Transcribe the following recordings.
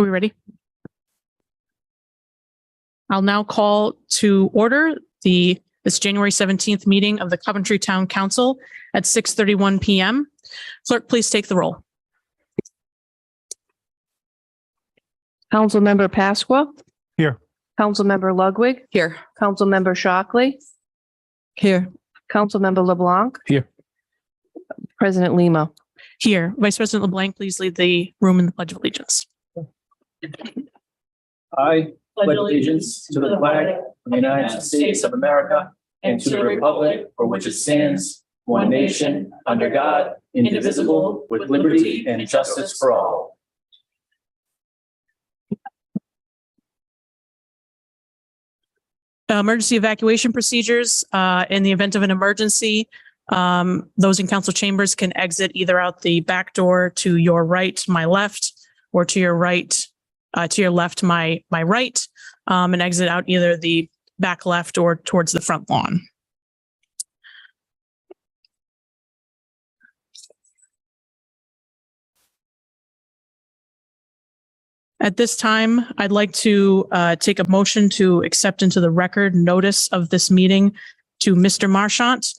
Are we ready? I'll now call to order this January 17th meeting of the Coventry Town Council at 6:31 PM. Clerk, please take the roll. Councilmember Pasqua. Here. Councilmember Ludwig. Here. Councilmember Shockley. Here. Councilmember LeBlanc. Here. President Lima. Here. Vice President LeBlanc, please lead the room in the Pledge of Allegiance. I pledge allegiance to the flag of the United States of America and to the republic for which it stands, one nation, under God, indivisible, with liberty and justice for all. Emergency evacuation procedures. In the event of an emergency, those in council chambers can exit either out the back door to your right, my left, or to your right, to your left, my right, and exit out either the back left or towards the front lawn. At this time, I'd like to take a motion to accept into the record notice of this meeting to Mr. Marchant.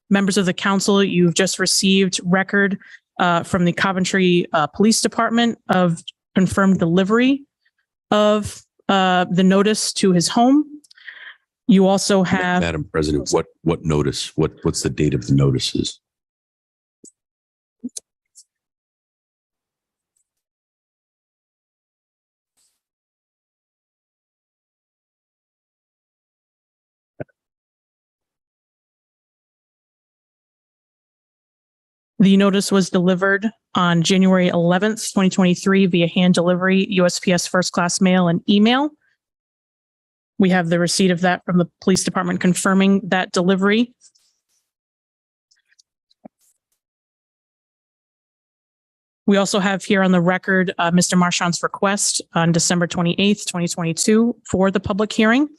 Members of the council, you've just received record from the Coventry Police Department of confirmed delivery of the notice to his home. You also have. Madam President, what notice? What's the date of the notices? The notice was delivered on January 11th, 2023 via hand delivery, USPS first class mail and email. We have the receipt of that from the police department confirming that delivery. We also have here on the record Mr. Marchant's request on December 28th, 2022 for the public hearing.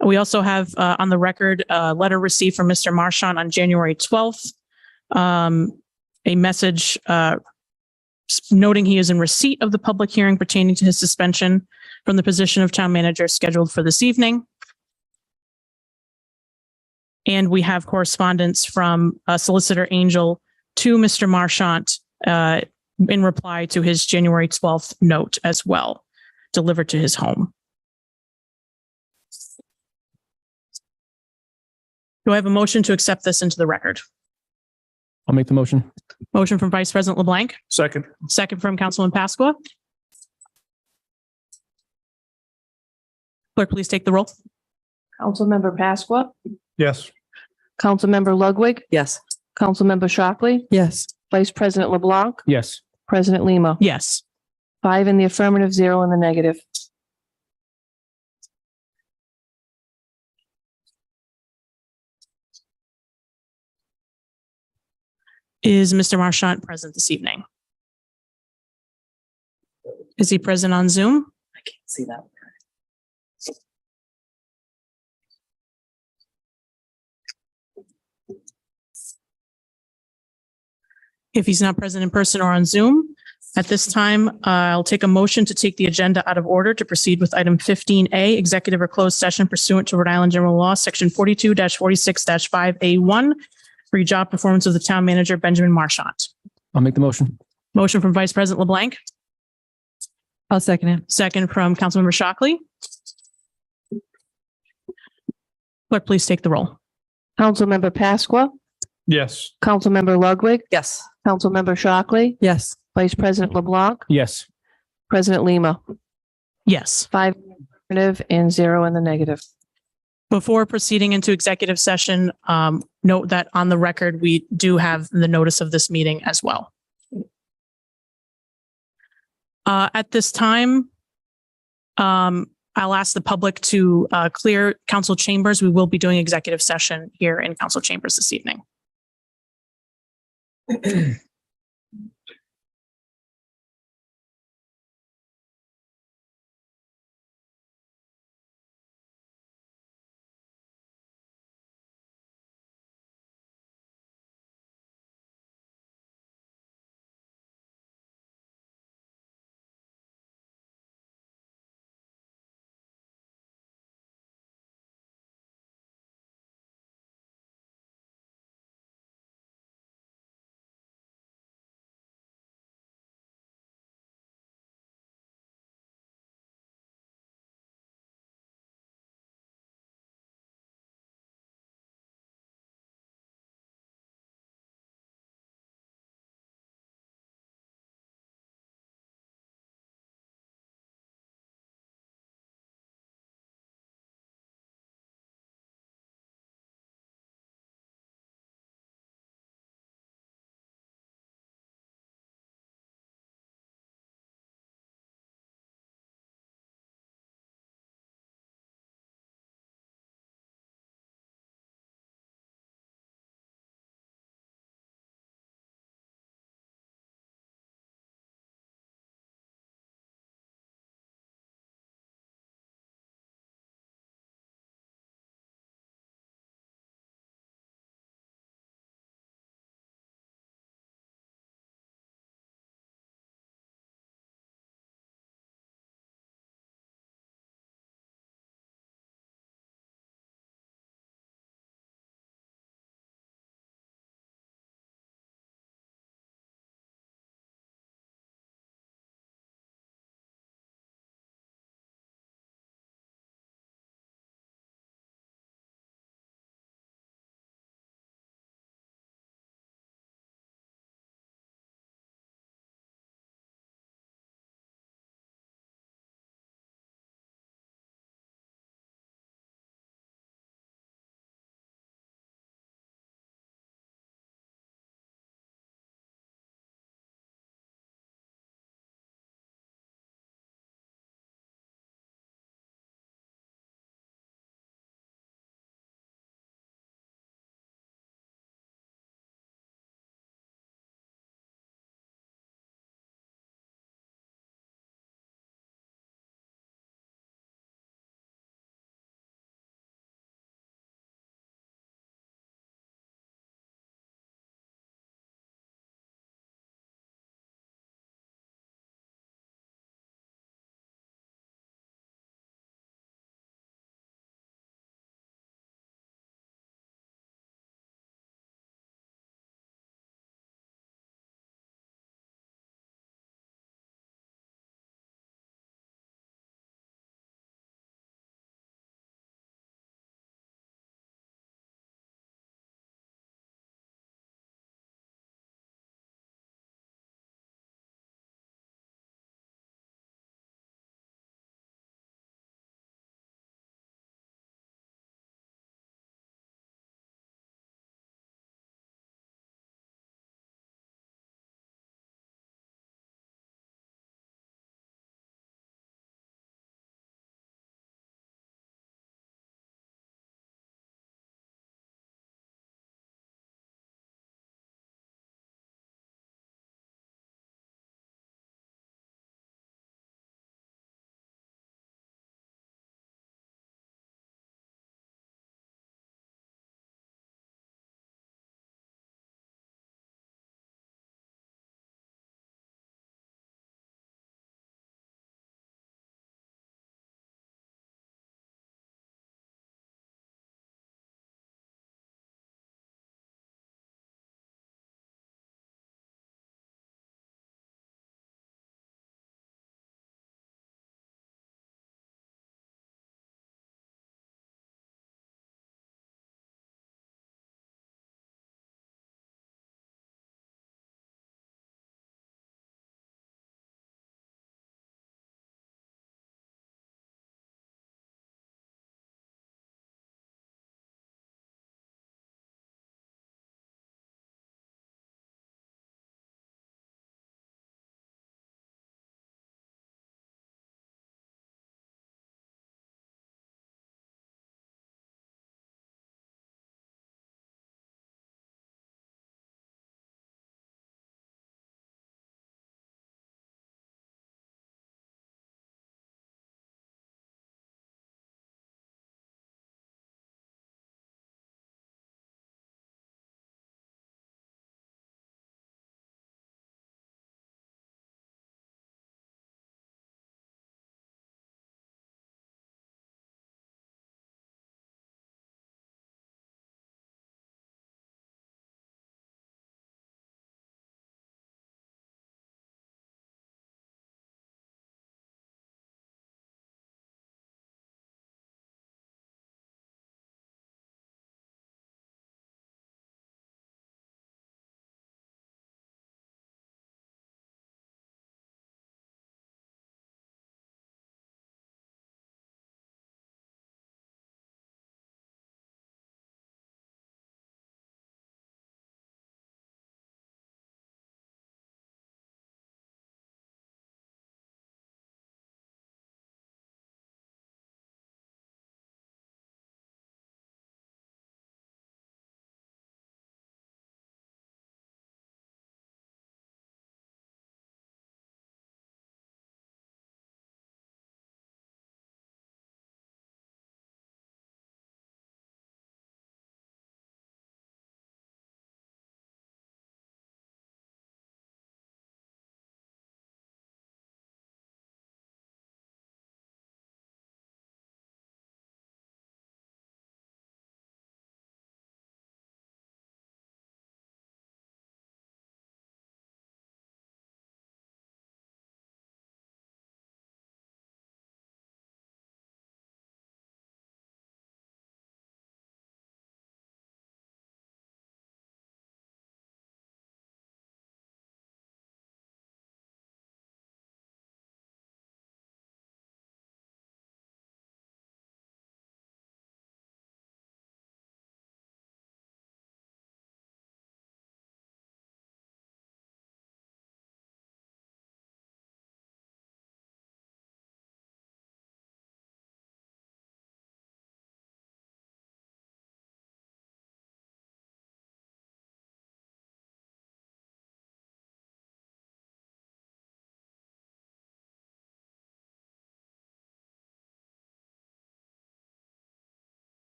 We also have on the record a letter received from Mr. Marchant on January 12th, a message noting he is in receipt of the public hearing pertaining to his suspension from the position of town manager scheduled for this evening. And we have correspondence from Solicitor Angel to Mr. Marchant in reply to his January 12th note as well, delivered to his home. Do I have a motion to accept this into the record? I'll make the motion. Motion from Vice President LeBlanc, Second. second from Councilman Pasqua. Clerk, please take the roll. Councilmember Pasqua. Yes. Councilmember Ludwig. Yes. Councilmember Shockley. Yes. Vice President LeBlanc. Yes. President Lima. Yes. 5 in the affirmative, 0 in the negative. Is Mr. Marchant present this evening? Is he present on Zoom? I can't see that. If he's not present in person or on Zoom, at this time, I'll take a motion to take the agenda out of order to proceed with item 15A, executive or closed session pursuant to Rhode Island General Law, section 42-46-5A1 for job performance of the town manager, Benjamin Marchant. I'll make the motion. Motion from Vice President LeBlanc, I'll second it. second from Councilmember Shockley. Clerk, please take the roll. Councilmember Pasqua. Yes. Councilmember Ludwig. Yes. Councilmember Shockley. Yes. Vice President LeBlanc. Yes. President Lima. Yes. 5 in the affirmative and 0 in the negative. Before proceeding into executive session, note that on the record, we do have the notice of this meeting as well. At this time, I'll ask the public to clear council chambers. We will be doing executive session here in council chambers this evening.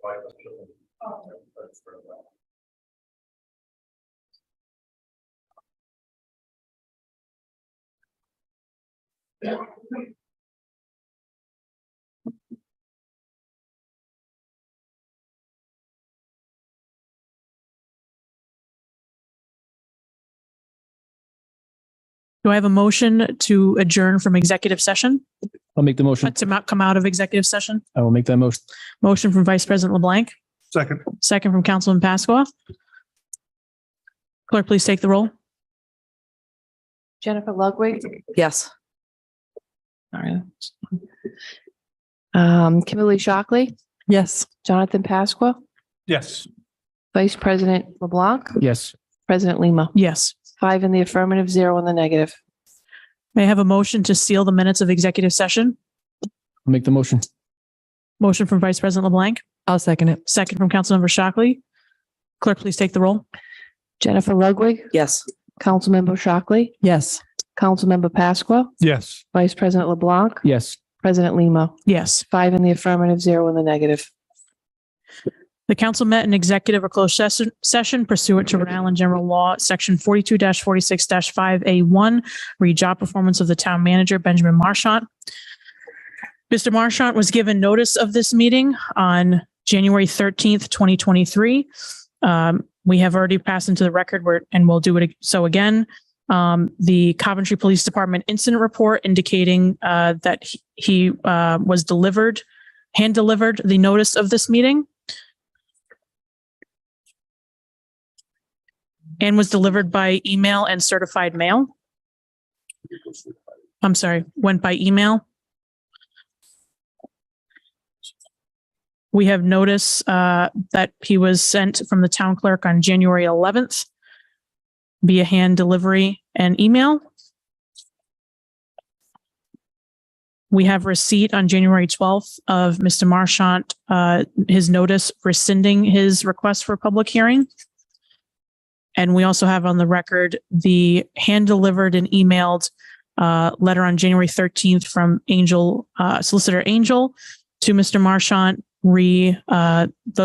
Do I have a motion to adjourn from executive session? I'll make the motion. Come out of executive session? I will make that motion. Motion from Vice President LeBlanc, Second. second from Councilman Pasqua. Clerk, please take the roll. Jennifer Ludwig, Yes. All right. Kimberly Shockley, Yes. Jonathan Pasqua, Yes. Vice President LeBlanc, Yes. President Lima. Yes. 5 in the affirmative, 0 in the negative. May I have a motion to seal the minutes of executive session? I'll make the motion. Motion from Vice President LeBlanc, I'll second it. second from Councilmember Shockley. Clerk, please take the roll. Jennifer Ludwig, Yes. Councilmember Shockley, Yes. Councilmember Pasqua, Yes. Vice President LeBlanc, Yes. President Lima. Yes. 5 in the affirmative, 0 in the negative. The council met in executive or closed session pursuant to Rhode Island General Law, Section 42-46-5A1, read job performance of the town manager, Benjamin Marchant. Mr. Marchant was given notice of this meeting on January 13th, 2023. We have already passed into the record and we'll do it so again. The Coventry Police Department incident report indicating that he was hand delivered the notice of this meeting. And was delivered by email and certified mail. I'm sorry, went by email. We have notice that he was sent from the town clerk on January 11th via hand delivery and email. We have receipt on January 12th of Mr. Marchant, his notice rescinding his request for public hearing. And we also have on the record the hand-delivered and emailed letter on January 13th from Solicitor Angel to Mr. Marchant,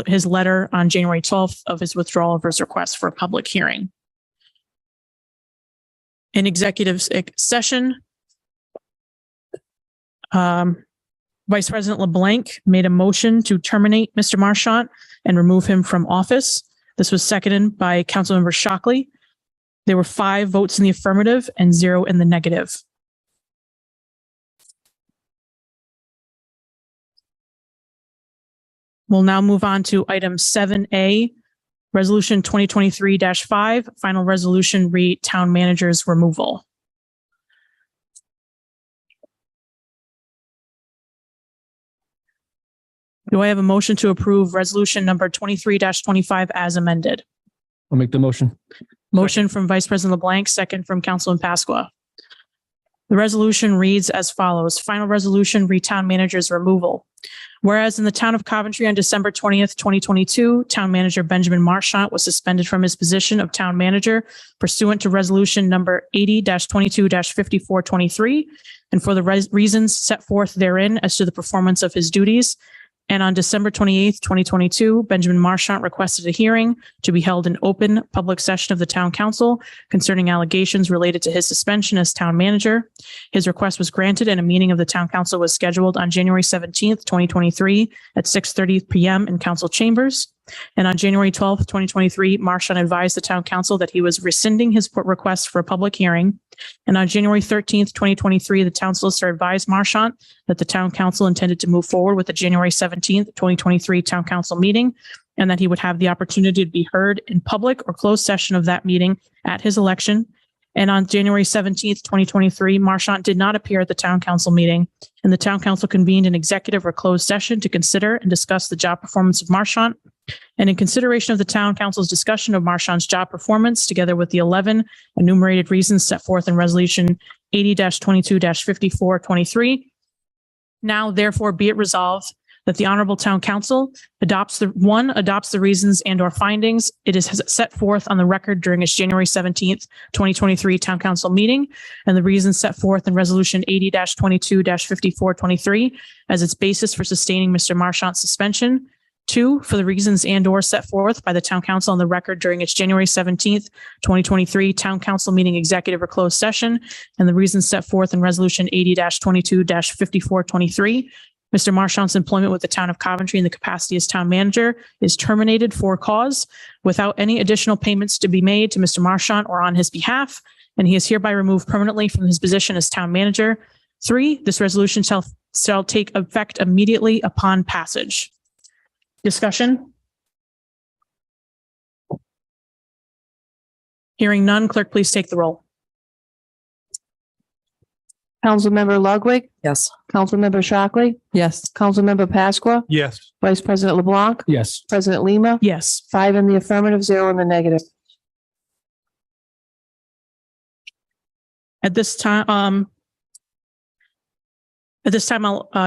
his letter on January 12th of his withdrawal of his request for a public hearing. In executive session, Vice President LeBlanc made a motion to terminate Mr. Marchant and remove him from office. This was seconded by Councilmember Shockley. There were 5 votes in the affirmative and 0 in the negative. We'll now move on to item 7A, Resolution 2023-5, final resolution read town manager's removal. Do I have a motion to approve resolution number 23-25 as amended? I'll make the motion. Motion from Vice President LeBlanc, second from Councilman Pasqua. The resolution reads as follows. Final resolution, read town manager's removal. Whereas in the town of Coventry on December 20th, 2022, town manager Benjamin Marchant was suspended from his position of town manager pursuant to resolution number 80-22-5423 and for the reasons set forth therein as to the performance of his duties. And on December 28th, 2022, Benjamin Marchant requested a hearing to be held in open public session of the town council concerning allegations related to his suspension as town manager. His request was granted and a meeting of the town council was scheduled on January 17th, 2023 at 6:30 p.m. in council chambers. And on January 12th, 2023, Marchant advised the town council that he was rescinding his request for a public hearing. And on January 13th, 2023, the town solicitor advised Marchant that the town council intended to move forward with the January 17th, 2023 town council meeting, and that he would have the opportunity to be heard in public or closed session of that meeting at his election. And on January 17th, 2023, Marchant did not appear at the town council meeting, and the town council convened an executive or closed session to consider and discuss the job performance of Marchant. And in consideration of the town council's discussion of Marchant's job performance, together with the 11 enumerated reasons set forth in resolution 80-22-5423, now therefore be it resolved that the Honorable Town Council adopts the reasons and or findings it is set forth on the record during its January 17th, 2023 Town Council meeting, and the reasons set forth in Resolution 80-22-5423 as its basis for sustaining Mr. Marchant's suspension. 2, for the reasons and/or set forth by the town council on the record during its January 17th, 2023 town council meeting executive or closed session, and the reasons set forth in resolution 80-22-5423. Mr. Marchant's employment with the town of Coventry in the capacity as town manager is terminated for cause without any additional payments to be made to Mr. Marchant or on his behalf, and he is hereby removed permanently from his position as town manager. 3, this resolution shall take effect immediately upon passage. Discussion? Hearing none, clerk, please take the roll. Councilmember Ludwig, Yes. Councilmember Shockley, Yes. Councilmember Pasqua, Yes. Vice President LeBlanc, Yes. President Lima, Yes. 5 in the affirmative, 0 in the negative. At this time, I'll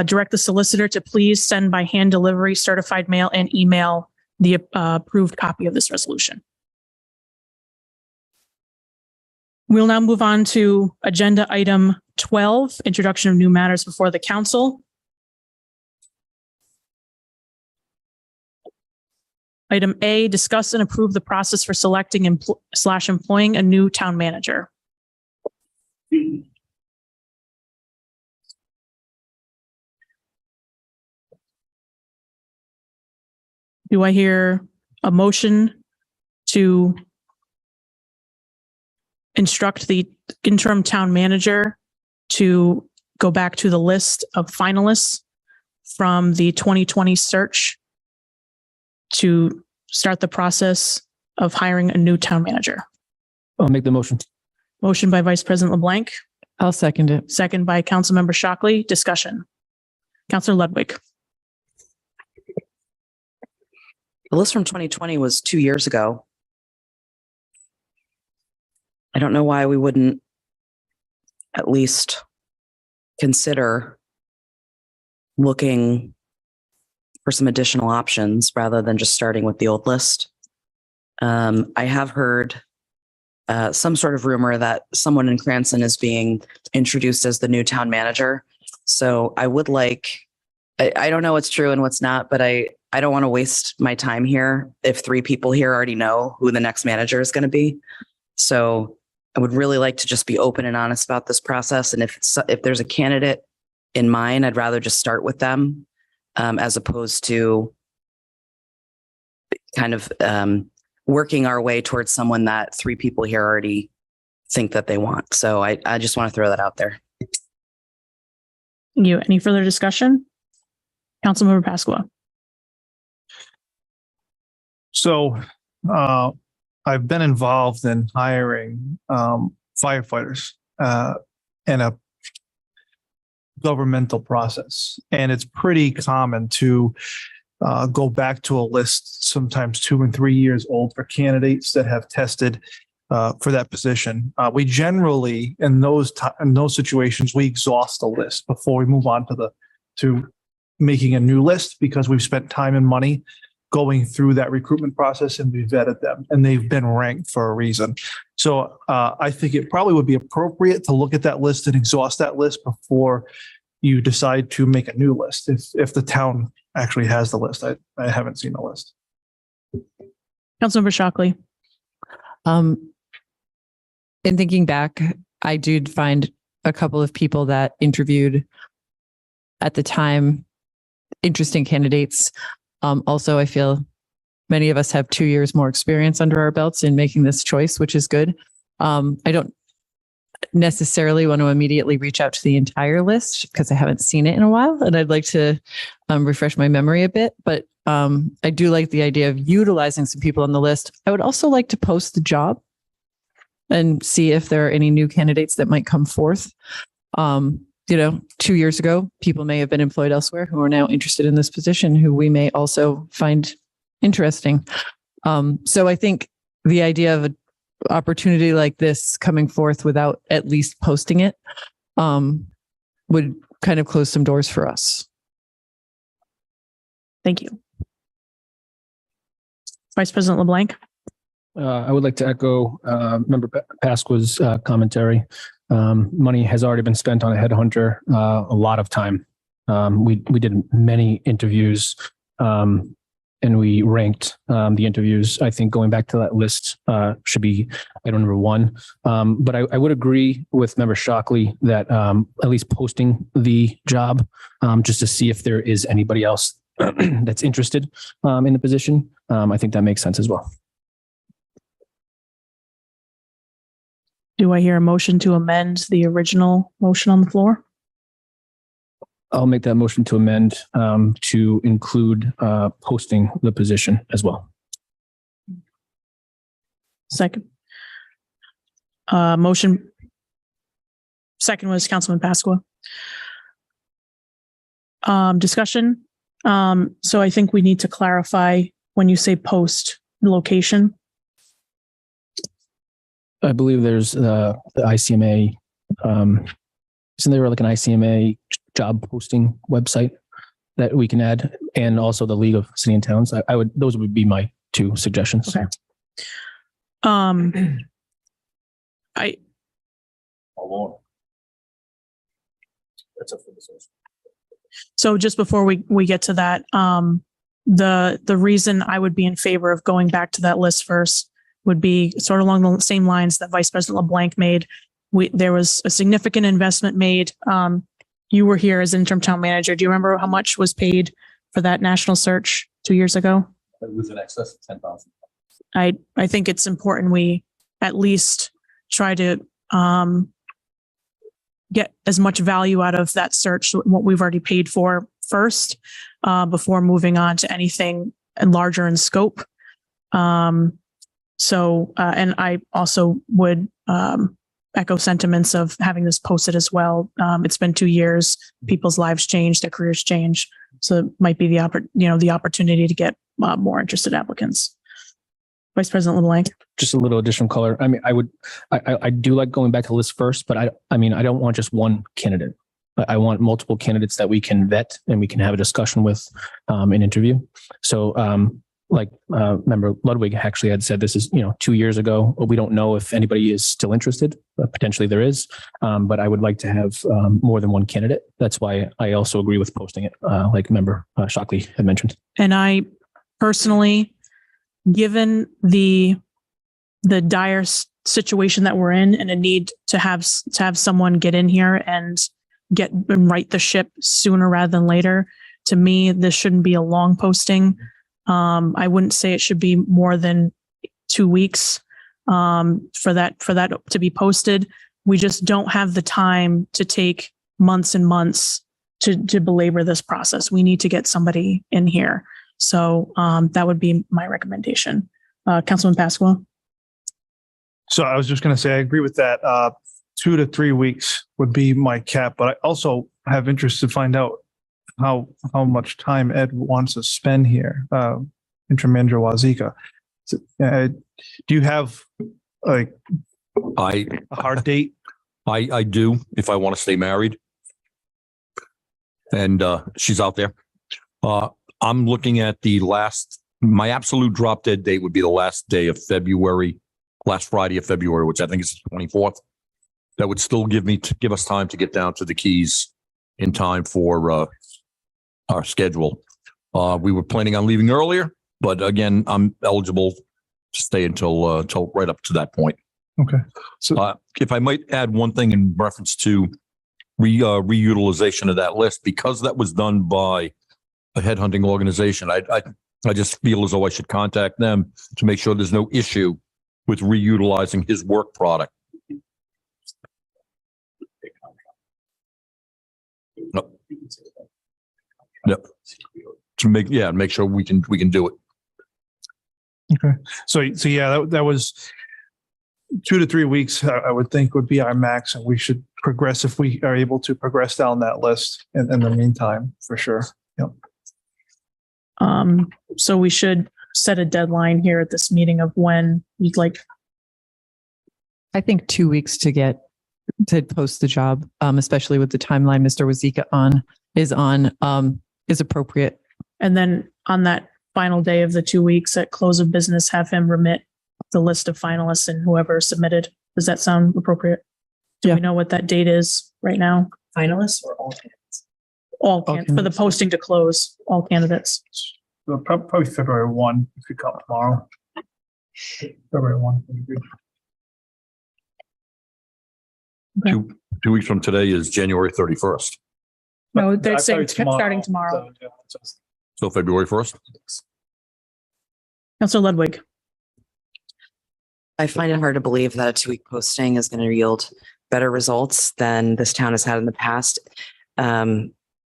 direct the solicitor to please send by hand delivery, certified mail, and email the approved copy of this resolution. We'll now move on to agenda item 12, introduction of new matters before the council. Item A, discuss and approve the process for selecting employing a new town manager. Do I hear a motion to instruct the interim town manager to go back to the list of finalists from the 2020 search to start the process of hiring a new town manager? I'll make the motion. Motion by Vice President LeBlanc, I'll second it. second by Councilmember Shockley. Discussion. Councilor Ludwig. The list from 2020 was 2 years ago. I don't know why we wouldn't at least consider looking for some additional options rather than just starting with the old list. I have heard some sort of rumor that someone in Cranston is being introduced as the new town manager. So I would like, I don't know what's true and what's not, but I don't want to waste my time here if 3 people here already know who the next manager is going to be. So I would really like to just be open and honest about this process. And if there's a candidate in mind, I'd rather just start with them as opposed to kind of working our way towards someone that 3 people here already think that they want. So I just want to throw that out there. Thank you. Any further discussion? Councilmember Pasqua. So I've been involved in hiring firefighters in a governmental process. And it's pretty common to go back to a list sometimes 2 and 3 years old for candidates that have tested for that position. We generally, in those situations, we exhaust the list before we move on to making a new list, because we've spent time and money going through that recruitment process and we vetted them and they've been ranked for a reason. So I think it probably would be appropriate to look at that list and exhaust that list before you decide to make a new list. If the town actually has the list, I haven't seen the list. Councilmember Shockley. In thinking back, I did find a couple of people that interviewed at the time interesting candidates. Also, I feel many of us have 2 years more experience under our belts in making this choice, which is good. I don't necessarily want to immediately reach out to the entire list because I haven't seen it in a while and I'd like to refresh my memory a bit, but I do like the idea of utilizing some people on the list. I would also like to post the job and see if there are any new candidates that might come forth. 2 years ago, people may have been employed elsewhere who are now interested in this position, who we may also find interesting. So I think the idea of an opportunity like this coming forth without at least posting it would kind of close some doors for us. Thank you. Vice President LeBlanc. I would like to echo Member Pasqua's commentary. Money has already been spent on a headhunter, a lot of time. We did many interviews, and and we ranked the interviews. I think going back to that list should be item number one. But I would agree with Member Shockley that at least posting the job just to see if there is anybody else that's interested in the position. I think that makes sense as well. Do I hear a motion to amend the original motion on the floor? I'll make that motion to amend to include posting the position as well. Second. Motion. Second was Councilman Pasqua. Discussion. So I think we need to clarify when you say post location. I believe there's the ICMA. Isn't there like an ICMA job posting website that we can add, and also the League of City and Towns? Those would be my two suggestions. Okay. So just before we get to that, the reason I would be in favor of going back to that list first would be sort of along the same lines that Vice President LeBlanc made. There was a significant investment made. You were here as interim town manager. Do you remember how much was paid for that national search 2 years ago? It was in excess of 10,000. I think it's important we at least try to get as much value out of that search, what we've already paid for first, before moving on to anything larger in scope. And I also would echo sentiments of having this posted as well. It's been 2 years, people's lives change, their careers change. So it might be the opportunity to get more interested applicants. Vice President LeBlanc. Just a little additional color. I mean, I do like going back to the list first, but I don't want just one candidate. I want multiple candidates that we can vet and we can have a discussion with an interview. So Member Ludwig actually had said this is, 2 years ago. We don't know if anybody is still interested. Potentially there is, but I would like to have more than one candidate. That's why I also agree with posting it, like Member Shockley had mentioned. And I personally, given the dire situation that we're in and a need to have someone get in here and right the ship sooner rather than later, to me, this shouldn't be a long posting. I wouldn't say it should be more than 2 weeks for that to be posted. We just don't have the time to take months and months to belabor this process. We need to get somebody in here. So that would be my recommendation. Councilman Pasqua. So I was just going to say, I agree with that. 2 to 3 weeks would be my cap, but I also have interest to find out how much time Ed wants to spend here. Interim Manager Wazika. Do you have a hard date? I do, if I want to stay married. And she's out there. I'm looking at my absolute drop dead date would be the last day of February, last Friday of February, which I think is the 24th. That would still give us time to get down to the Keys in time for our schedule. We were planning on leaving earlier, but again, I'm eligible to stay until right up to that point. Okay. So if I might add one thing in reference to reutilization of that list, because that was done by a headhunting organization, I just feel as though I should contact them to make sure there's no issue with reutilizing his work product. Yep. To make sure we can do it. okay. So yeah, that was 2 to 3 weeks. I would think would be our max, and we should progress if we are able to progress down that list in the meantime, for sure. Yep. So we should set a deadline here at this meeting of when you'd like. I think 2 weeks to post the job, especially with the timeline Mr. Wazika is appropriate. And then on that final day of the 2 weeks at close of business, have him remit the list of finalists and whoever submitted. Does that sound appropriate? Do we know what that date is right now? Finalists or all candidates? For the posting to close, all candidates. Probably February 1, if you come tomorrow. February 1. would be good. 2 weeks from today is January 31st. No, they're I saying thought starting tomorrow. So, yeah, just- So February 1st. Councilor Ludwig. I find it hard to believe that a 2-week posting is going to yield better results than this town has had in the past.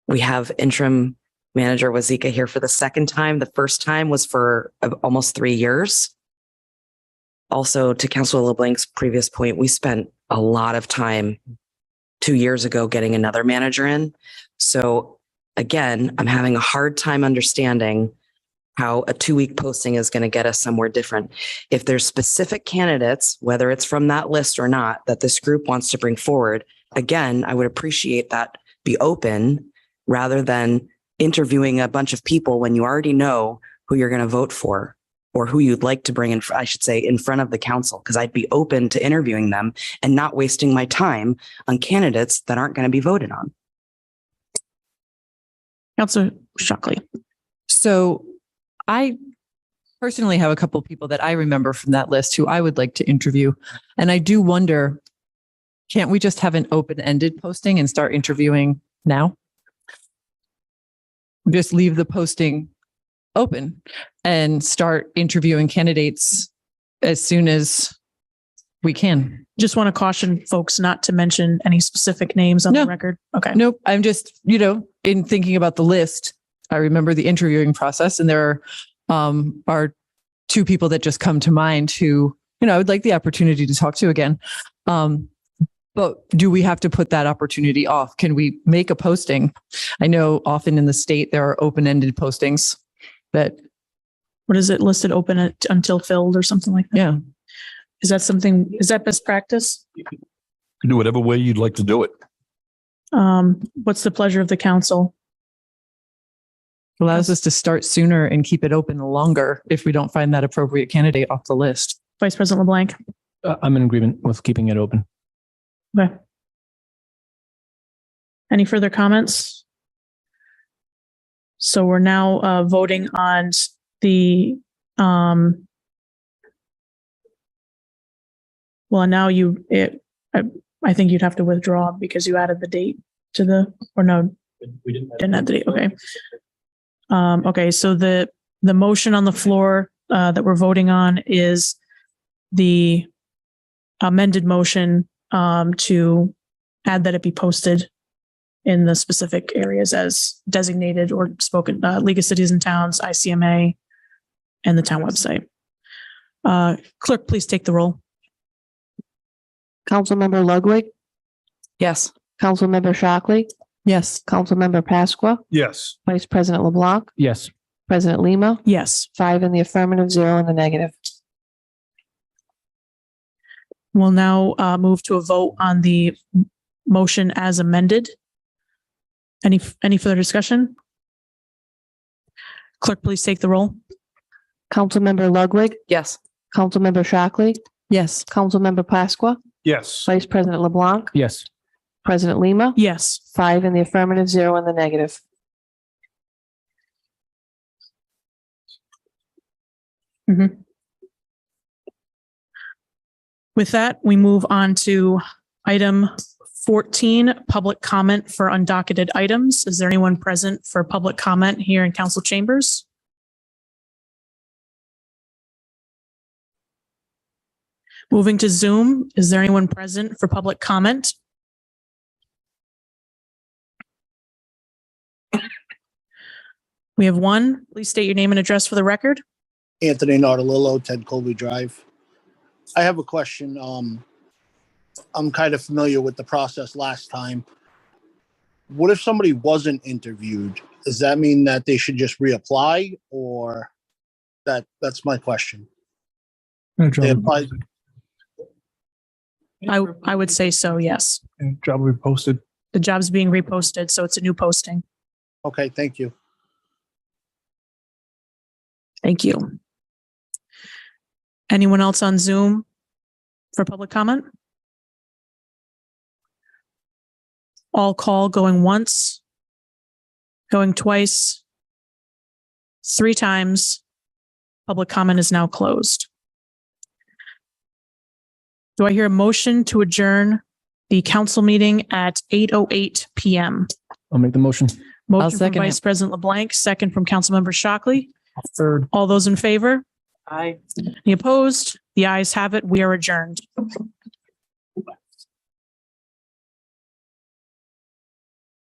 We have interim manager Wazika here for the second time. The first time was for almost 3 years. Also, to Councilor LeBlanc's previous point, we spent a lot of time 2 years ago getting another manager in. So again, I'm having a hard time understanding how a 2-week posting is going to get us somewhere different. If there's specific candidates, whether it's from that list or not, that this group wants to bring forward, again, I would appreciate that be open rather than interviewing a bunch of people when you already know who you're going to vote for or who you'd like to bring in, I should say, in front of the council, because I'd be open to interviewing them and not wasting my time on candidates that aren't going to be voted on. Councilor Shockley. So I personally have a couple of people that I remember from that list who I would like to interview. And I do wonder, can't we just have an open-ended posting and start interviewing now? Just leave the posting open and start interviewing candidates as soon as we can. Just want to caution folks not to mention any specific names on the No. record. Okay. Nope. I'm just, in thinking about the list, I remember the interviewing process, and there are 2 people that just come to mind who, I would like the opportunity to talk to again. But do we have to put that opportunity off? Can we make a posting? I know often in the state, there are open-ended postings that, What is it listed open until filled or something like that? yeah. Is that best practice? You can do whatever way you'd like to do it. What's the pleasure of the council? Allows us to start sooner and keep it open longer if we don't find that appropriate candidate off the list. Vice President LeBlanc? I'm in agreement with keeping it open. Okay. Any further comments? So we're now voting on the, well, now I think you'd have to withdraw because you added the date to We didn't didn't add the date. Okay. Okay, so the motion on the floor that we're voting on is the amended motion to add that it be posted in the specific areas as designated or spoken, League of Cities and Towns, ICMA, and the town website. Clerk, please take the roll. Councilmember Ludwig, Yes. Councilmember Shockley, Yes. Councilmember Pasqua, Yes. Vice President LeBlanc, Yes. President Lima, Yes. 5 in the affirmative, 0 in the negative. We'll now move to a vote on the motion as amended. Any further discussion? Clerk, please take the roll. Councilmember Ludwig, Yes. Councilmember Shockley, Yes. Councilmember Pasqua, Yes. Vice President LeBlanc, Yes. President Lima, Yes. 5 in the affirmative, 0 in the negative. With that, we move on to item 14, public comment for undocketed items. Is there anyone present for public comment here in council chambers? Moving to Zoom, is there anyone present for public comment? We have one. Please state your name and address for the record. Anthony Nautilillo, 10 Colby Drive. I have a question. I'm kind of familiar with the process last time. What if somebody wasn't interviewed? Does that mean that they should just reapply, or that's my question? They applied, I would say so, yes. And job will be posted. The job's being reposted, so it's a new posting. okay, thank you. Thank you. Anyone else on Zoom for public comment? All call going once, going twice, 3 times. Public comment is now closed. Do I hear a motion to adjourn the council meeting at 8:08 PM? I'll make the motion. Motion from second Vice it. President LeBlanc, second from Councilmember Shockley. Third. All those in favor? Aye. Any opposed? The ayes have it. We are adjourned.